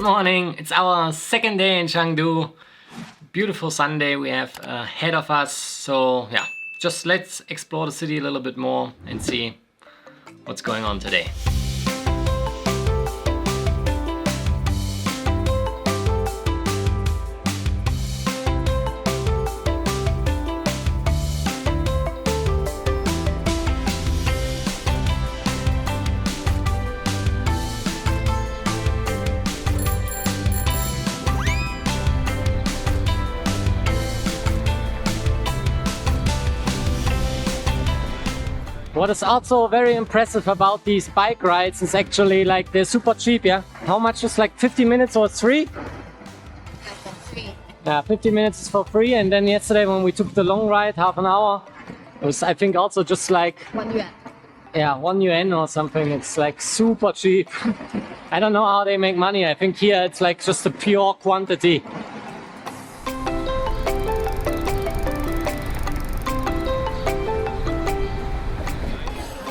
Good morning. It's our second day in Chengdu. Beautiful Sunday we have ahead of us. So yeah, just let's explore the city a little bit more and see what's going on today. What is also very impressive about these bike rides is actually like they're super cheap, yeah? How much is like 50 minutes or it's free? For free. Yeah, 50 minutes is for free, and then yesterday when we took the long ride, half an hour, it was I think also just like 1 yuan. yeah, 1 yuan or something. It's like super cheap. I don't know how they make money. I think here it's like just a pure quantity.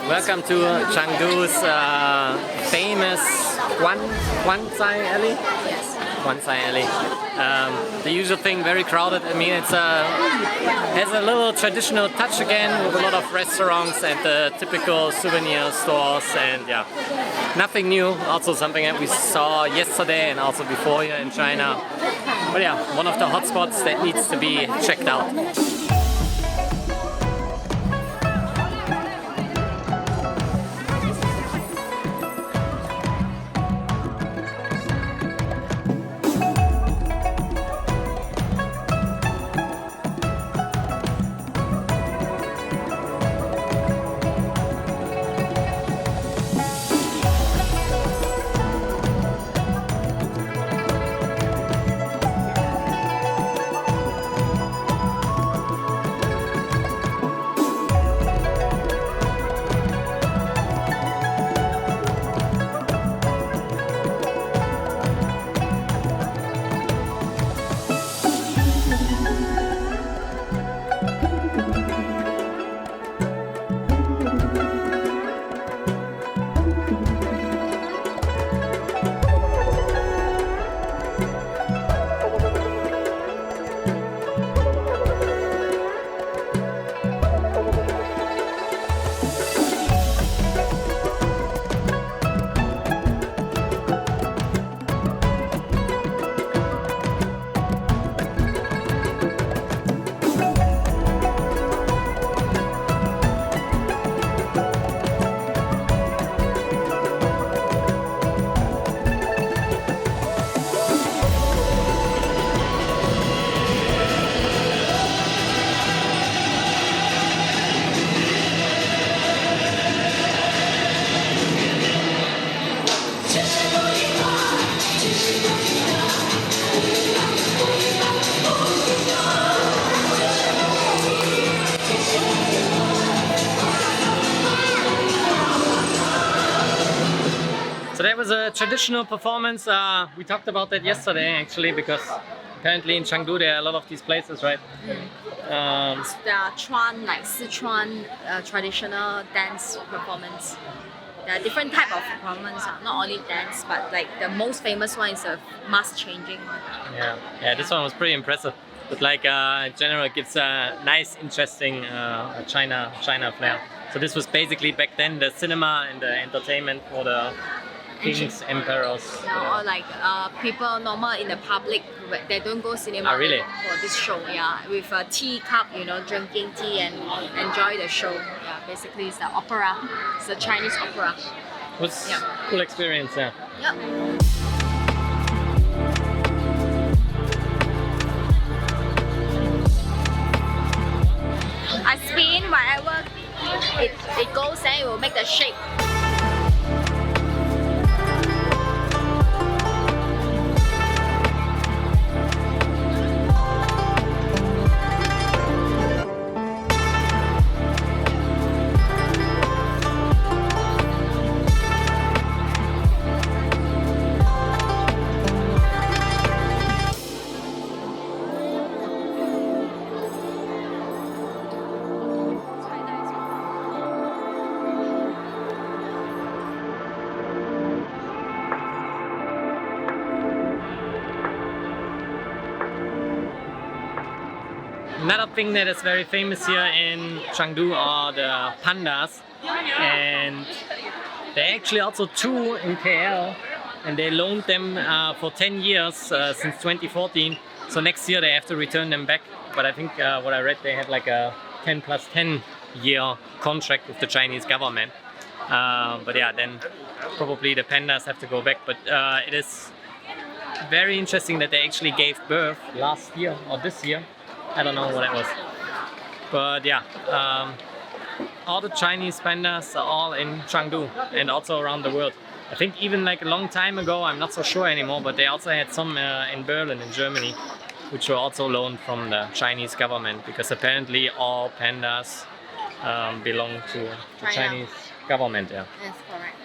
Welcome to Chengdu's famous Guanzai Alley. Yes. Guanzai Alley. The usual thing, very crowded. I mean, it's has a little traditional touch again with a lot of restaurants and the typical souvenir stores, and yeah, nothing new. Also something that we saw yesterday and also before here in China. But yeah, one of the hotspots that needs to be checked out. So that was a traditional performance. We talked about that yesterday actually, because apparently in Chengdu there are a lot of these places, right? There are Chuan, like Sichuan traditional dance performance. There are different type of performance, not only dance, but like the most famous one is a mask changing one. Yeah, this one was pretty impressive. But like in general, it gives a nice, interesting China flair. So this was basically back then the cinema and the entertainment for the kings, emperors. Yeah, or like people normal in the public, they don't go cinema really? for this show. Yeah, with a tea cup, drinking tea and enjoy the show. Yeah, basically it's the opera. It's the Chinese opera. It was a cool experience, yeah. Yeah. I spin wherever it goes, then it will make the shape. Another thing that is very famous here in Chengdu are the pandas, and there are actually also two in KL, and they loaned them for 10 years since 2014. So next year they have to return them back. But I think what I read, they had like a 10 plus 10 year contract with the Chinese government. But yeah, then probably the pandas have to go back. But it is very interesting that they actually gave birth last year or this year. I don't know what it was. But yeah, all the Chinese pandas are all in Chengdu and also around the world. I think even like a long time ago, I'm not so sure anymore, but they also had some in Berlin in Germany, which were also loaned from the Chinese government, because apparently all pandas belong to the Chinese government. Yeah. Yes, correct.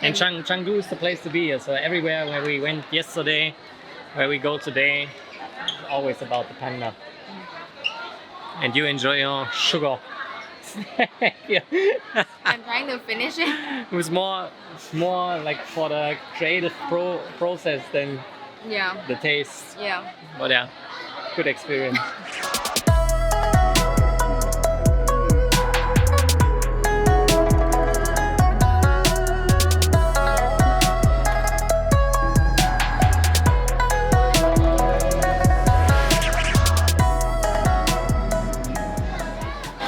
And Chengdu is the place to be. So everywhere where we went yesterday, where we go today, always about the panda. And you enjoy your sugar. Yeah. I'm trying to finish it. It was more like for the creative process than the taste. Yeah. But yeah, good experience.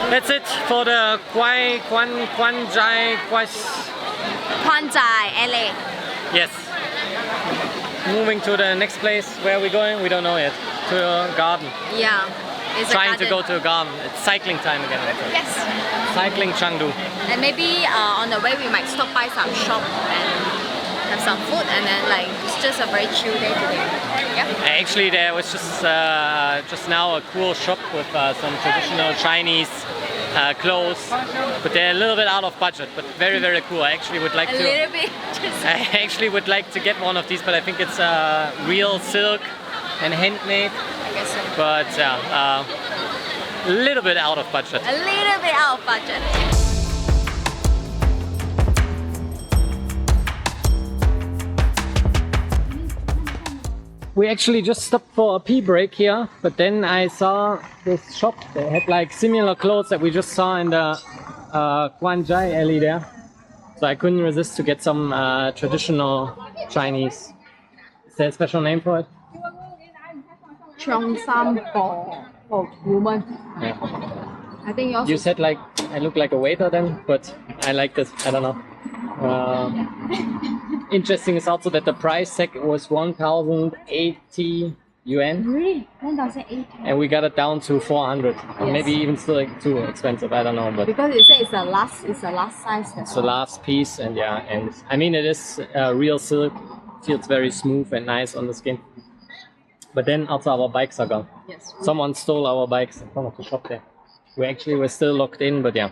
That's it for the Kwanjai LA. Yes. Moving to the next place. Where are we going? We don't know yet. To a garden. Yeah. It's Trying to go to a garden. It's cycling time again. I think. Yes. Cycling Chengdu. And maybe on the way we might stop by some shop and have some food, and then like it's just a very chill day today. Yeah. Actually, there was just now a cool shop with some traditional Chinese clothes, but they're a little bit out of budget, but very, very cool. I actually would like I actually would like to get one of these, but I think it's real silk and handmade. I guess so. But a little bit out of budget. A little bit out of budget. We actually just stopped for a pee break here, but then I saw this shop. They had like similar clothes that we just saw in the Kwanjai alley there. So I couldn't resist to get some traditional Chinese. Is there a special name for it? Cheongsam for woman. Yeah. I think yours. You said like I look like a waiter then, but I like this. I don't know. Interesting is also that the price tag was 1,080 yuan. Really? 1,080. And we got it down to 400. Or maybe even still like too expensive. I don't know, but because it says it's the last size. It's the last piece, and yeah, and I mean it is real silk. Feels very smooth and nice on the skin. But then also our bikes are gone. Yes. Someone stole our bikes in front of the shop there. We actually were still locked in, but yeah,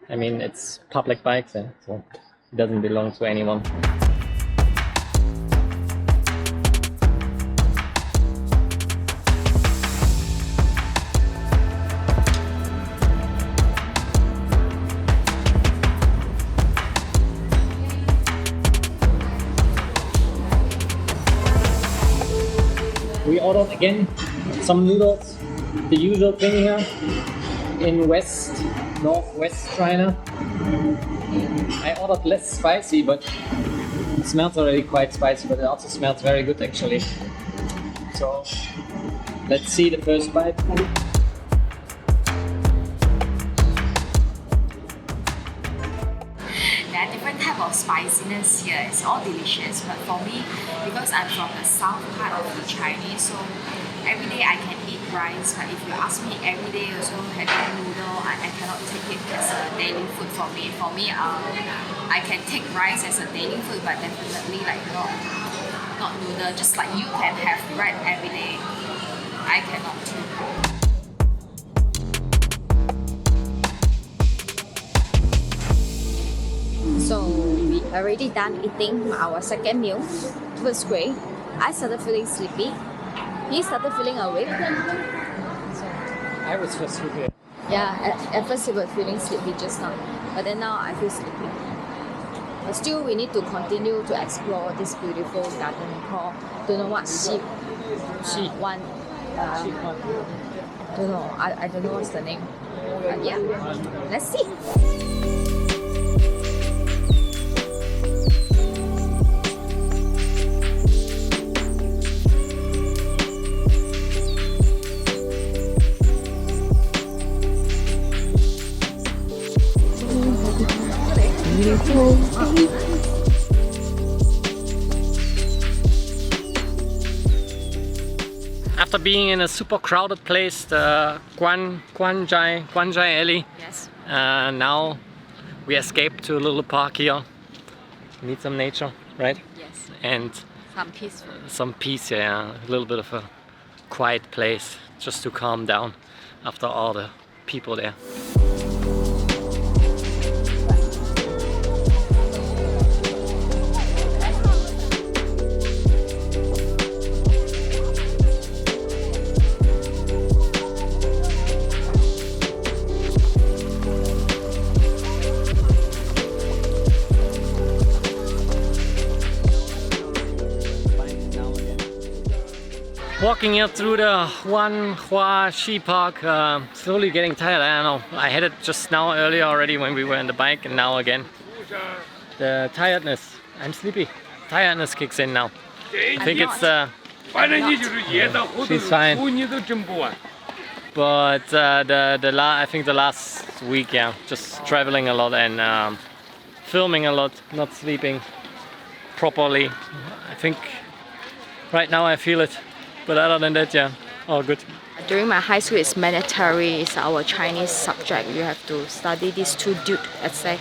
I mean it's public bikes, so it doesn't belong to anyone. We ordered again some noodles, the usual thing here in northwest China. I ordered less spicy, but it smells already quite spicy, but it also smells very good actually. So let's see the first bite. There are different type of spiciness here. It's all delicious, but for me, because I'm from the south part of the Chinese, so every day I can eat rice. But if you ask me every day also having noodle, I cannot take it as a daily food for me. For me, I can take rice as a daily food, but definitely like not noodle. Just like you can have bread every day, I cannot too. So we already done eating our second meal. It was great. I started feeling sleepy. He started feeling awake. So, I was just sleepy. yeah, at first he was feeling sleepy just now, but then now I feel sleepy. But still, we need to continue to explore this beautiful garden called don't know what sheep one. Don't know. I don't know what's the name. But yeah, let's see. After being in a super crowded place, the Guanjai Alley, Yes. now we escape to a little park here. Need some nature, right? Yes. And Some peaceful. some peace, yeah. A little bit of a quiet place just to calm down after all the people there. Walking here through the Wanhua Ski Park, slowly getting tired. I don't know. I had it just now earlier already when we were on the bike, and now again. The tiredness. I'm sleepy. Tiredness kicks in now. I think it's she's fine. But I think the last week, yeah, just traveling a lot and filming a lot, not sleeping properly. I think right now I feel it. But other than that, yeah, all good. During my high school, it's mandatory. It's our Chinese subject. You have to study these two dudes, let's say.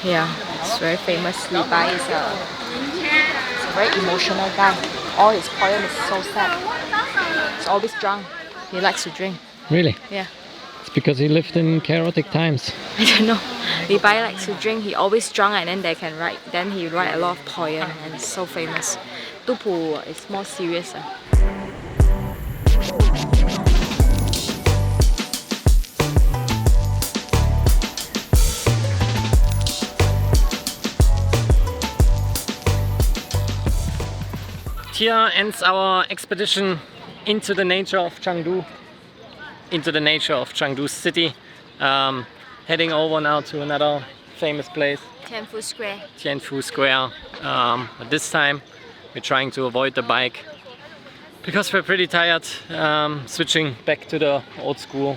Yeah, it's very famous. Li Bai is a very emotional guy. All his poem is so sad. He's always drunk. He likes to drink. Really? Yeah. It's because he lived in chaotic times. I don't know. Li Bai likes to drink. He always drunk and then they can write. Then he write a lot of poem and it's so famous. Tupu is more serious. Here ends our expedition into the nature of Chengdu, into the nature of Chengdu city. Heading over now to another famous place, Tianfu Square. Tianfu Square. But this time we're trying to avoid the bike because we're pretty tired. Switching back to the old school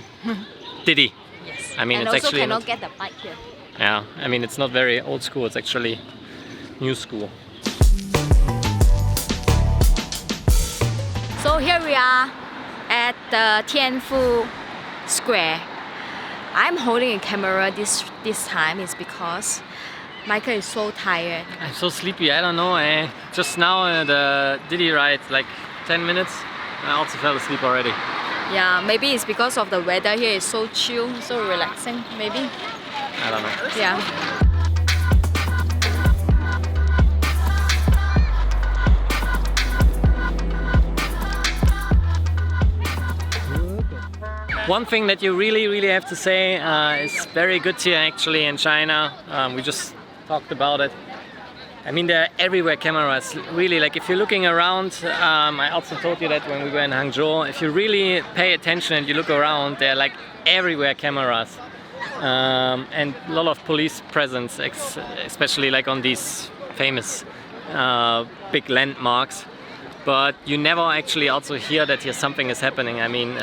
Didi. Yes. I mean, and it's also actually cannot not, get the bike here. yeah. I mean, it's not very old school. It's actually new school. So here we are at the Tianfu Square. I'm holding a camera this time is because Michael is so tired. I'm so sleepy. I don't know. Just now the Didi ride, like 10 minutes. I also fell asleep already. Yeah, maybe it's because of the weather here is so chill, so relaxing, maybe. I don't know. Yeah. One thing that you really have to say is very good here actually in China. We just talked about it. I mean, there are everywhere cameras. Really, like if you're looking around, I also told you that when we were in Hangzhou, if you really pay attention and you look around, there are like everywhere cameras. And a lot of police presence, especially like on these famous big landmarks. But you never actually also hear that here something is happening. I mean,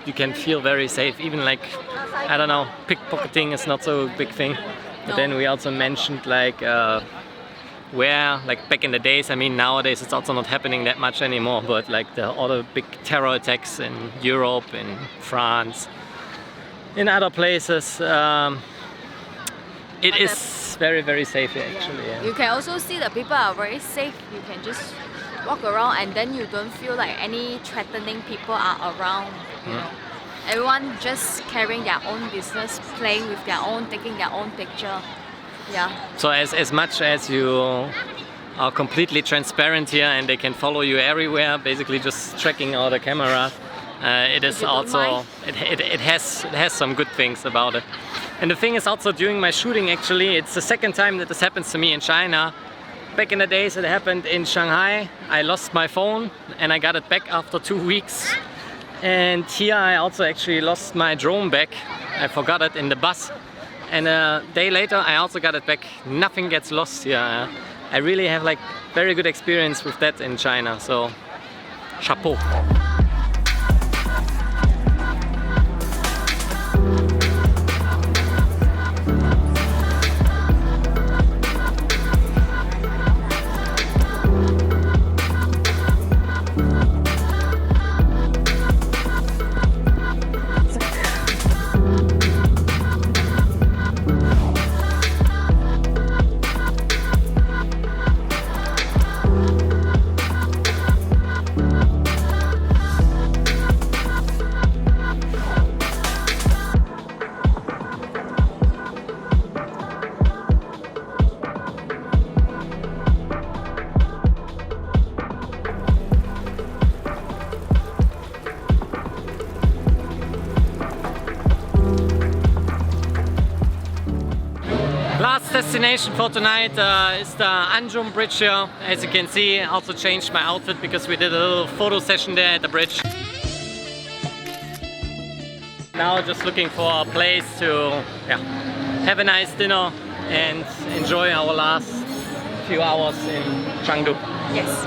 you can feel very safe. Even like, I don't know, pickpocketing is not so big thing. But then we also mentioned like where, like back in the days, I mean nowadays it's also not happening that much anymore, but like all the big terror attacks in Europe, in France, in other places, it is very safe here actually. Yeah. You can also see the people are very safe. You can just walk around and then you don't feel like any threatening people are around. You know, everyone just carrying their own business, playing with their own, taking their own picture. Yeah. So as much as you are completely transparent here and they can follow you everywhere, basically just tracking all the cameras, it is also it has some good things about it. And the thing is also during my shooting actually, it's the second time that this happens to me in China. Back in the days it happened in Shanghai. I lost my phone and I got it back after 2 weeks. And here I also actually lost my drone back. I forgot it in the bus. And a day later I also got it back. Nothing gets lost here. I really have like very good experience with that in China, so chapeau. Last destination for tonight is the Anshun Bridge here. As you can see, I also changed my outfit because we did a little photo session there at the bridge. Now just looking for a place to have a nice dinner and enjoy our last few hours in Chengdu. Yes.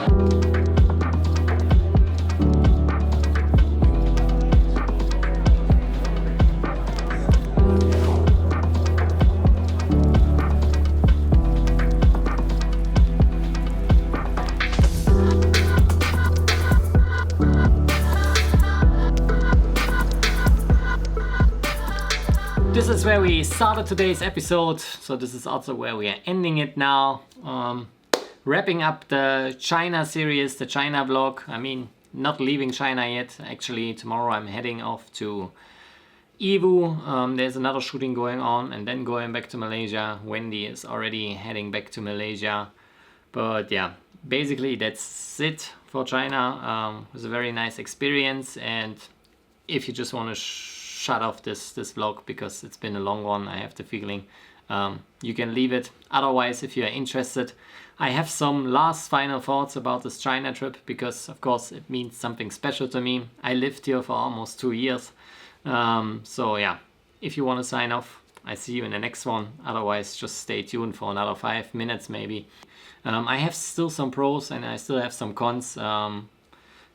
This is where we started today's episode, so this is also where we are ending it now. Wrapping up the China series, the China vlog. I mean, not leaving China yet. Actually, tomorrow I'm heading off to Yiwu. There's another shooting going on, and then going back to Malaysia. Wendy is already heading back to Malaysia. But yeah, basically that's it for China. It was a very nice experience, and if you just want to shut off this vlog because it's been a long one, I have the feeling, you can leave it. Otherwise, if you are interested, I have some last final thoughts about this China trip, because of course it means something special to me. I lived here for almost 2 years. So yeah, if you want to sign off, I see you in the next one. Otherwise, just stay tuned for another 5 minutes maybe. I have still some pros and I still have some cons.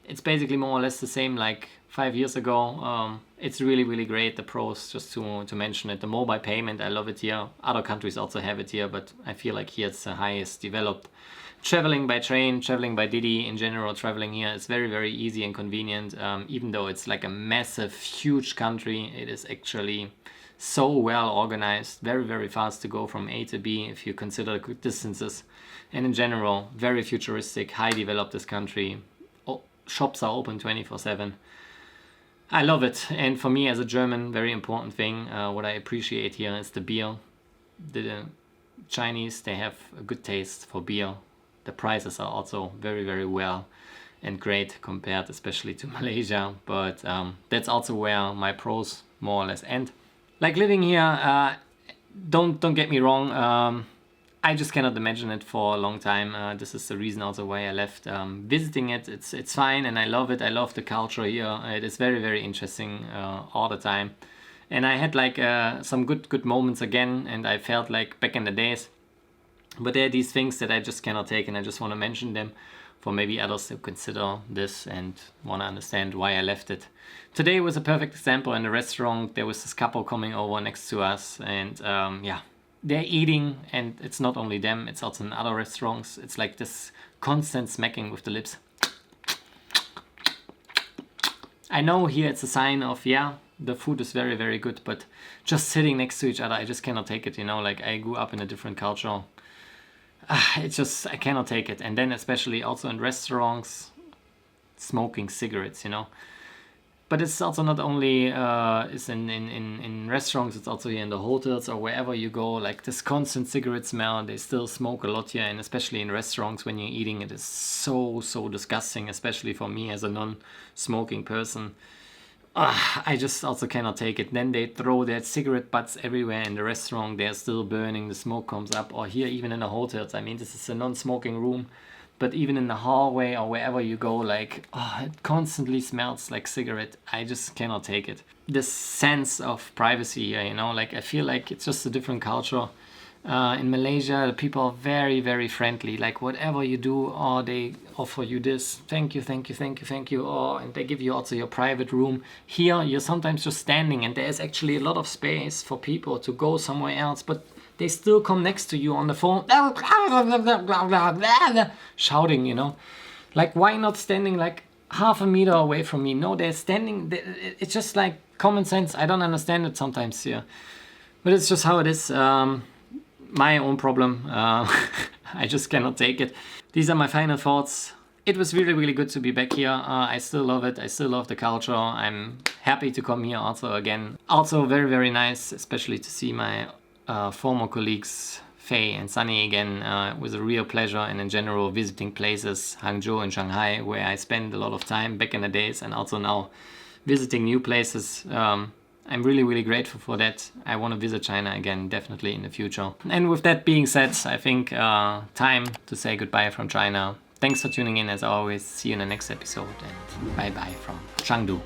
It's basically more or less the same like 5 years ago. It's really great. The pros, just to mention it, the mobile payment, I love it here. Other countries also have it here, but I feel like here it's the highest developed. Traveling by train, traveling by Didi, in general, traveling here is very easy and convenient. Even though it's like a massive, huge country, it is actually so well organized, very fast to go from A to B if you consider good distances. And in general, very futuristic, high developed this country. Shops are open 24/7. I love it, and for me as a German, very important thing, what I appreciate here is the beer. The Chinese, they have a good taste for beer. The prices are also very well and great compared especially to Malaysia, but that's also where my pros more or less end. Like living here, don't get me wrong, I just cannot imagine it for a long time. This is the reason also why I left. Visiting it, it's fine and I love it. I love the culture here. It is very interesting all the time. And I had like some good moments again, and I felt like back in the days. But there are these things that I just cannot take, and I just want to mention them for maybe others to consider this and want to understand why I left it. Today was a perfect example. In the restaurant, there was this couple coming over next to us, and yeah. They're eating, and it's not only them, it's also in other restaurants. It's like this constant smacking with the lips. I know here it's a sign of, yeah, the food is very good, but just sitting next to each other, I just cannot take it, you know, like I grew up in a different culture. It's just, I cannot take it. And then especially also in restaurants, smoking cigarettes, you know. But it's also not only is in restaurants, it's also here in the hotels or wherever you go, like this constant cigarette smell. They still smoke a lot here, and especially in restaurants when you're eating, it is so disgusting, especially for me as a non-smoking person. I just also cannot take it. Then they throw their cigarette butts everywhere in the restaurant. They're still burning, the smoke comes up. Or here even in the hotels, I mean, this is a non-smoking room. but even in the hallway or wherever you go, like, oh, it constantly smells like cigarette. I just cannot take it. This sense of privacy here, you know, like I feel like it's just a different culture. In Malaysia, the people are very, very friendly. Like whatever you do, or they offer you this, thank you, thank you, thank you, thank you, or and they give you also your private room. Here, you're sometimes just standing, and there's actually a lot of space for people to go somewhere else, but they still come next to you on the phone, shouting, you know. Like, why not standing like half a meter away from me? No, they're standing. It's just like common sense. I don't understand it sometimes here, but it's just how it is. My own problem. I just cannot take it. These are my final thoughts. It was really, really good to be back here. I still love it. I still love the culture. I'm happy to come here also again. Also very, very nice, especially to see my former colleagues Faye and Sunny again. It was a real pleasure, and in general visiting places, Hangzhou and Shanghai, where I spent a lot of time back in the days, and also now visiting new places. I'm really, really grateful for that. I want to visit China again, definitely in the future. And with that being said, I think time to say goodbye from China. Thanks for tuning in as always. See you in the next episode, and bye bye from Chengdu.